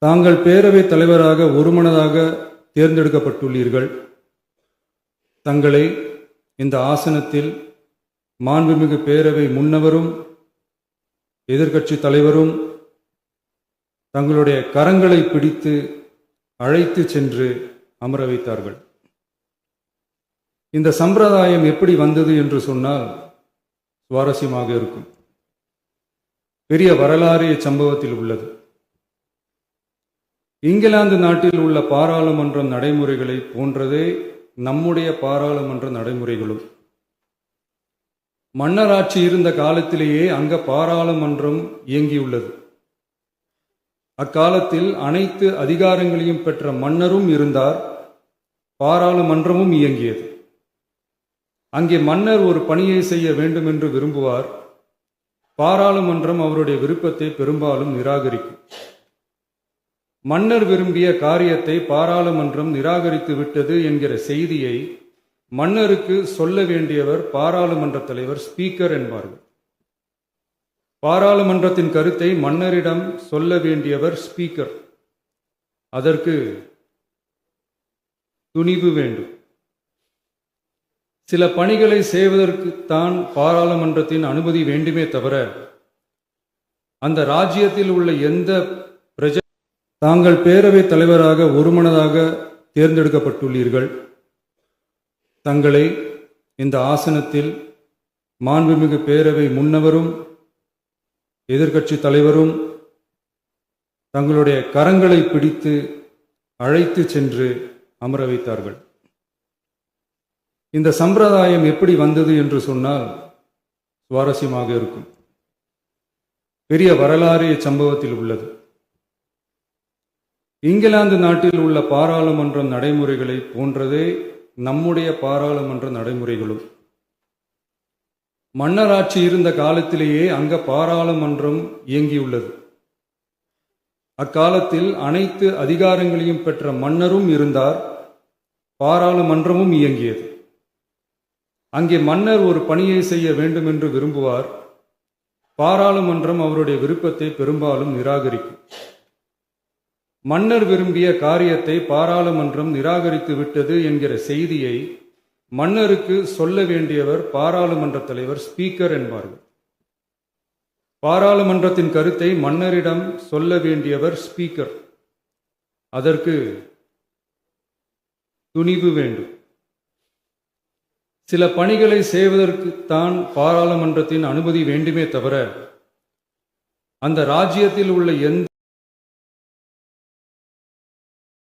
தாங்கள் பேரவைத் தலைவராக ஒருமனதாக தேர்ந்தெடுக்கப்பட்டுள்ளீர்கள். தங்களை இந்த ஆசனத்தில் மாண்புமிகு பேரவை முன்னவரும் எதிர்க்கட்சி தலைவரும் தங்களுடைய கரங்களை பிடித்து அழைத்து சென்று அமர வைத்தார்கள். இந்த சம்பிரதாயம் எப்படி வந்தது என்று சொன்னால் சுவாரஸ்யமாக இருக்கும். பெரிய வரலாறு சம்பவத்தில் உள்ளது. இங்கிலாந்து நாட்டில் உள்ள பாராளுமன்ற நடைமுறைகளை போன்றதே நம்முடைய பாராளுமன்ற நடைமுறைகளும். மன்னராட்சி இருந்த காலத்திலேயே அங்க பாராளுமன்றம் இயங்கியுள்ளது. அக்காலத்தில் அனைத்து அதிகாரங்களையும் பெற்ற மன்னரும் இருந்தார், பாராளுமன்றமும் இயங்கியது. அங்கே மன்னர் ஒரு பணியை செய்ய வேண்டும் என்று விரும்புவார். பாராளுமன்றம் அவருடைய விருப்பத்தை பெரும்பாலும் நிராகரிக்கும். மன்னர் விரும்பிய காரியத்தை பாராளுமன்றம் நிராகரித்து விட்டது என்கிற செய்தியை மன்னருக்கு சொல்ல வேண்டியவர் பாராளுமன்ற தலைவர், ஸ்பீக்கர் என்பார்கள். பாராளுமன்றத்தின் கருத்தை மன்னரிடம் சொல்ல வேண்டியவர் ஸ்பீக்கர். அதற்கு துணிவு வேண்டும். சில பணிகளை செய்வதற்குத்தான் பாராளுமன்றத்தின் அனுமதி வேண்டுமே தவிர அந்த ராஜ்யத்தில் உள்ள எந்த பிரஜை தாங்கள் பேரவைத் தலைவராக ஒருமனதாக தேர்ந்தெடுக்கப்பட்டுள்ளீர்கள். தங்களை இந்த ஆசனத்தில் மாண்புமிகு பேரவை முன்னவரும் எதிர்க்கட்சி தலைவரும் தங்களுடைய கரங்களை பிடித்து அழைத்து சென்று அமர வைத்தார்கள். இந்த சம்பிரதாயம் எப்படி வந்தது என்று சொன்னால் சுவாரஸ்யமாக இருக்கும். பெரிய வரலாறு சம்பவத்தில் உள்ளது. இங்கிலாந்து நாட்டில் உள்ள பாராளுமன்ற நடைமுறைகளை போன்றதே நம்முடைய பாராளுமன்ற நடைமுறைகளும். மன்னராட்சி இருந்த காலத்திலேயே அங்க பாராளுமன்றம் இயங்கியுள்ளது. அக்காலத்தில் அனைத்து அதிகாரங்களையும் பெற்ற மன்னரும் இருந்தார், பாராளுமன்றமும் இயங்கியது. அங்கே மன்னர் ஒரு பணியை செய்ய வேண்டும் என்று விரும்புவார். பாராளுமன்றம் அவருடைய விருப்பத்தை பெரும்பாலும் நிராகரிக்கும். மன்னர் விரும்பிய காரியத்தை பாராளுமன்றம் நிராகரித்து விட்டது என்கிற செய்தியை மன்னருக்கு சொல்ல வேண்டியவர் பாராளுமன்ற தலைவர், ஸ்பீக்கர் என்பார்கள். பாராளுமன்றத்தின் கருத்தை மன்னரிடம் சொல்ல வேண்டியவர் ஸ்பீக்கர். அதற்கு துணிவு வேண்டும். சில பணிகளை செய்வதற்குத்தான் பாராளுமன்றத்தின் அனுமதி வேண்டுமே தவிர அந்த ராஜ்யத்தில் உள்ள எந்த